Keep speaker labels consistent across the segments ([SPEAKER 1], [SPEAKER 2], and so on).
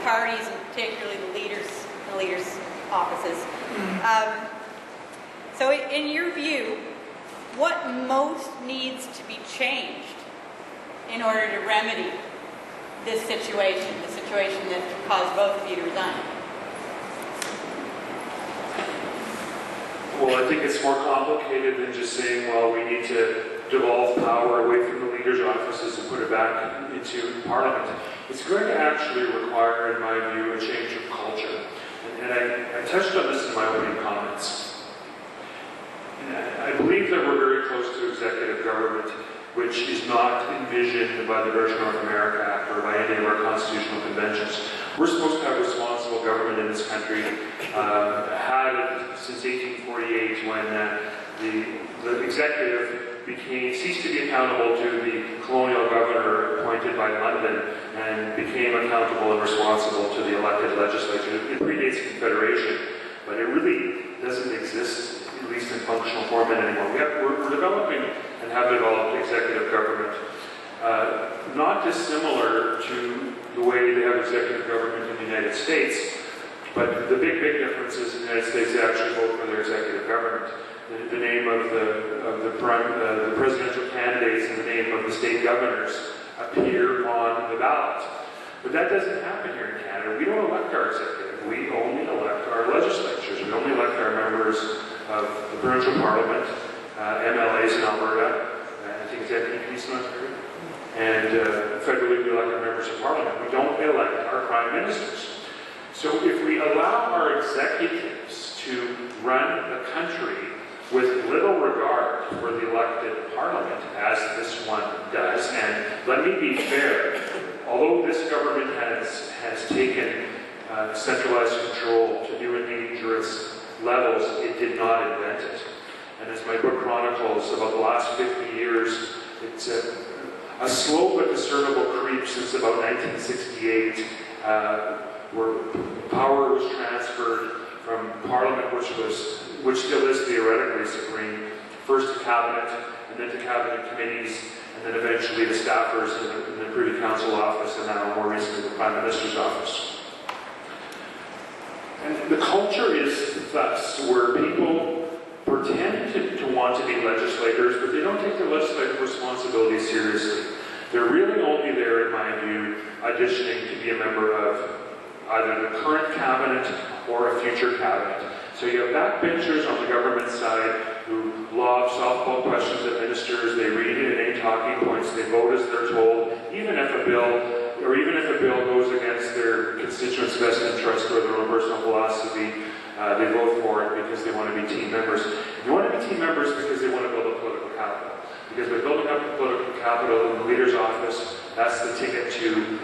[SPEAKER 1] parties, and particularly the leaders' offices. So in your view, what most needs to be changed in order to remedy this situation, the situation that caused both of you to resign?
[SPEAKER 2] Well, I think it's more complicated than just saying, well, we need to devolve power away from the leaders' offices and put it back into Parliament. It's going to actually require, in my view, a change of culture. And I touched on this in my opening comments. And I believe that we're very close to executive government, which is not envisioned by the British North America Act or by any of our constitutional conventions. We're supposed to have responsible government in this country. Had it since 1848 when the executive ceased to be accountable to the colonial governor appointed by London and became accountable and responsible to the elected legislature. It predates Confederation, but it really doesn't exist, at least in functional format anymore. We're developing and have developed executive government, not dissimilar to the way they have executive government in the United States, but the big difference is in the United States they actually vote for their executive government. The name of the presidential candidates and the name of the state governors appear on the ballot. But that doesn't happen here in Canada. We don't elect our executive. We only elect our legislatures. We only elect our members of the provincial parliament, MLAs in Alberta, I think it's MPPs in Ontario, and federally we elect our members of parliament. We don't elect our prime ministers. So if we allow our executives to run the country with little regard for the elected parliament, as this one does, and let me be fair, although this government has taken centralized control to new and dangerous levels, it did not invent it. And as my book chronicles, about the last 50 years, it's a slow but discernible creep since about 1968, where power was transferred from Parliament, which still is theoretically supreme, first to Cabinet, and then to Cabinet committees, and then eventually to staffers in the Privy Council office, and now more recently the Prime Minister's office. And the culture is thus, where people pretend to want to be legislators, but they don't take their legislative responsibility seriously. They're really only there, in my view, auditioning to be a member of either the current cabinet or a future cabinet. So you have backbenchers on the government side who lob softball questions at ministers, they read inane talking points, they vote as they're told, even if a bill goes against their constituents' best interest or their own personal philosophy, they vote for it because they want to be team members. They want to be team members because they want to build a political capital. Because by building up a political capital in the leader's office, that's the ticket to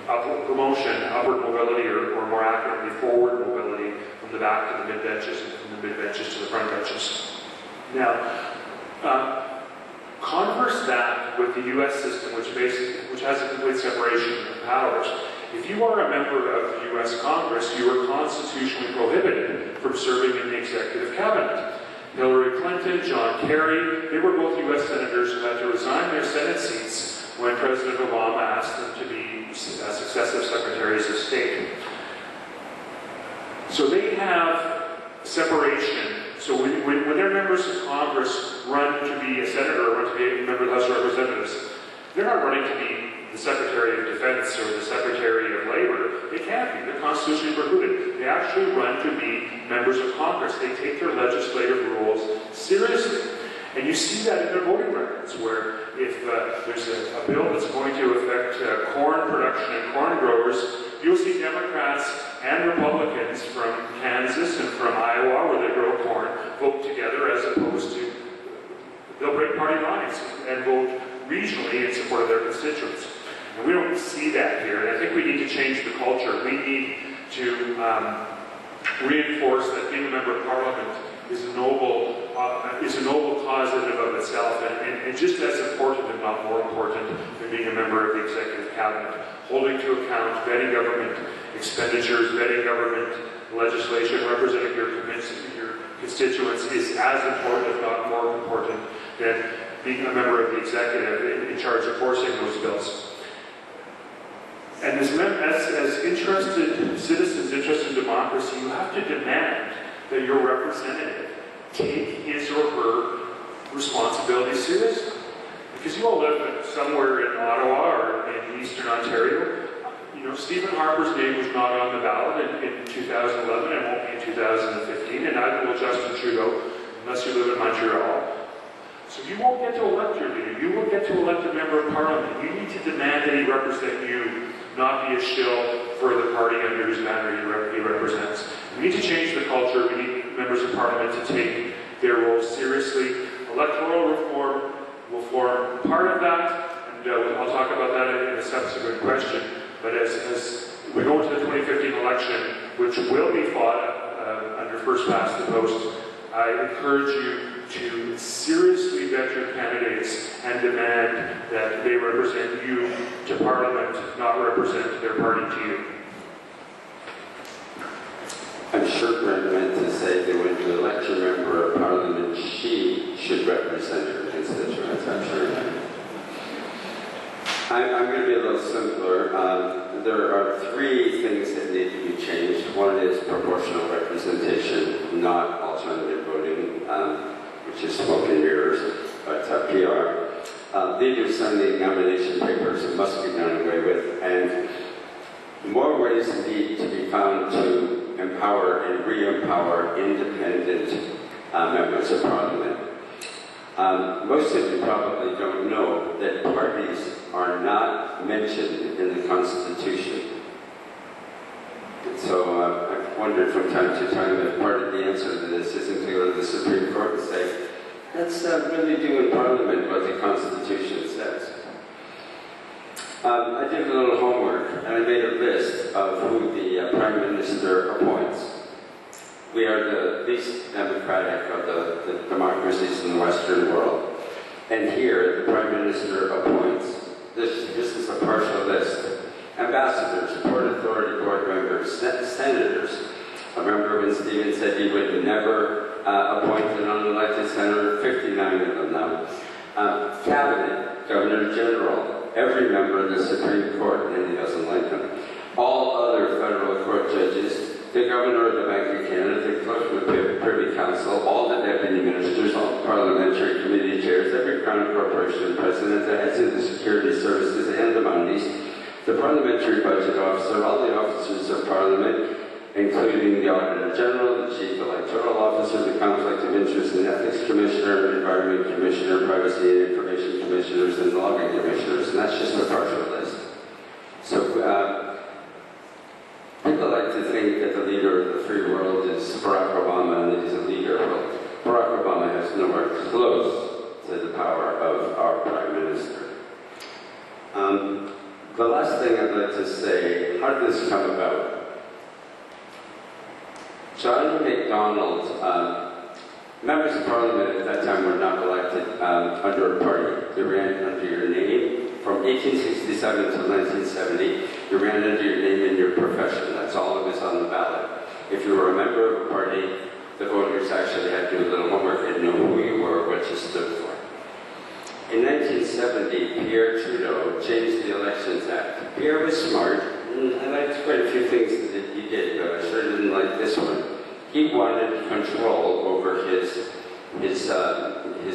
[SPEAKER 2] upward promotion, upward mobility, or more accurately, forward mobility from the back to the mid-benches and from the mid-benches to the front benches. Now, converse that with the U.S. system, which has a complete separation of powers. If you are a member of the U.S. Congress, you are constitutionally prohibited from serving in the executive cabinet. Hillary Clinton, John Kerry, they were both U.S. senators who had to resign their Senate seats when President Obama asked them to be successive secretaries of state. So they have separation. So when their members of Congress run to be a senator or run to be a member of the House of Representatives, they're not running to be the Secretary of Defense or the Secretary of Labor. They can't be. They're constitutionally precluded. They actually run to be members of Congress. They take their legislative roles seriously. And you see that in their voting records, where if there's a bill that's going to affect corn production and corn growers, you'll see Democrats and Republicans from Kansas and from Iowa, where they grow corn, vote together, as opposed to they'll break party lines and vote regionally in support of their constituents. And we don't see that here, and I think we need to change the culture. We need to reinforce that being a member of Parliament is a noble cause in and of itself, and just as important, if not more important, than being a member of the Executive Cabinet. Holding to account, vetting government expenditures, vetting government legislation, representing your constituents is as important, if not more important, than being a member of the Executive in charge of forcing those bills. And as interested citizens, interested in democracy, you have to demand that your representative take his or her responsibility seriously. Because you all live somewhere in Ottawa or in Eastern Ontario. You know, Stephen Harper's name was not on the ballot in 2011 and won't be in 2015, and neither will Justin Trudeau unless you live in Montreal. So you won't get to elect your leader. You won't get to elect a member of parliament. You need to demand that he represent you, not be a shill for the party under whose banner he represents. We need to change the culture. We need members of parliament to take their role seriously. Electoral reform will form part of that, and I'll talk about that in a subsequent question. But as we go into the 2015 election, which will be fought under first past the post, I encourage you to seriously vet your candidates and demand that they represent you to Parliament, not represent their party to you.
[SPEAKER 3] I'm sure Brent meant to say that when you elect your member of Parliament, she should represent her constituents. I'm sure. I'm going to be a little simpler. There are three things that need to be changed. One is proportional representation, not alternative voting, which is smoke and mirrors, but PR. Leaders sending nomination papers must be done away with, and more ways need to be found to empower and re-empower independent members of Parliament. Most of you probably don't know that parties are not mentioned in the Constitution. And so I've wondered from time to time if part of the answer to this isn't to go to the Supreme Court and say, let's really do in Parliament what the Constitution says. I did a little homework, and I made a list of who the Prime Minister appoints. We are the least democratic of the democracies in the Western world. And here, the Prime Minister appoints, this is a partial list, ambassadors, Port Authority board members, senators. I remember when Stephen said he would never appoint an unelected senator, 59 of them now. Cabinet, Governor General, every member of the Supreme Court, and he doesn't like them. All other federal court judges, the Governor of the Bank of Canada, the Clerk of the Privy Council, all the deputy ministers, all parliamentary committee chairs, every Crown Corporation president, the heads of the security services and the Mounties, the parliamentary budget officer, all the officers of Parliament, including the Auditor General, the Chief Electoral Officer, the Conflict of Interest and Ethics Commissioner, Environment Commissioner, Privacy and Information Commissioners, and Logging Commissioners, and that's just a partial list. So, people like to think that the leader of the free world is Barack Obama and that he's a leader. Well, Barack Obama has nowhere close to the power of our Prime Minister. The last thing I'd like to say, how did this come about? John MacDonald, members of Parliament at that time were not elected under a party. They ran under your name. From 1867 to 1970, you ran under your name and your profession. That's all that was on the ballot. If you were a member of a party, the voters actually had to do a little homework and know who you were, what you stood for. In 1970, Pierre Trudeau changed the Elections Act. Pierre was smart, and I liked quite a few things that he did, but I sure didn't like this one. He wanted control over his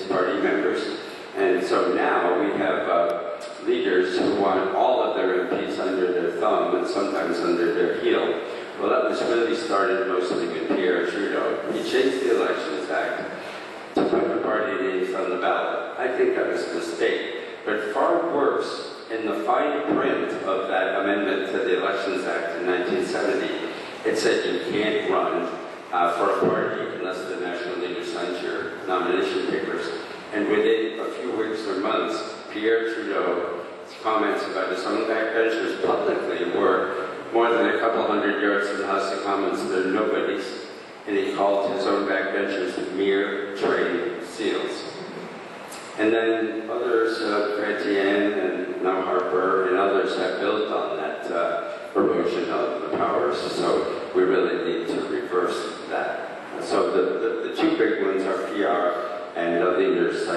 [SPEAKER 3] party members, and so now we have leaders who want all of their MPs under their thumb and sometimes under their heel. Well, that was really started mostly with Pierre Trudeau. He changed the Elections Act to put the party names on the ballot. I think that was a mistake. But far worse, in the fine print of that amendment to the Elections Act in 1970, it said you can't run for a party unless the national leader signs your nomination papers. And within a few weeks or months, Pierre Trudeau's comments about his own backbenchers publicly were more than a couple hundred yards from the House of Commons. They're nobodies. And he called his own backbenchers mere trained seals. And then others, Chrétien and now Harper and others have built on that erosion of the powers. So we really need to reverse that. So the two big ones are PR and leaders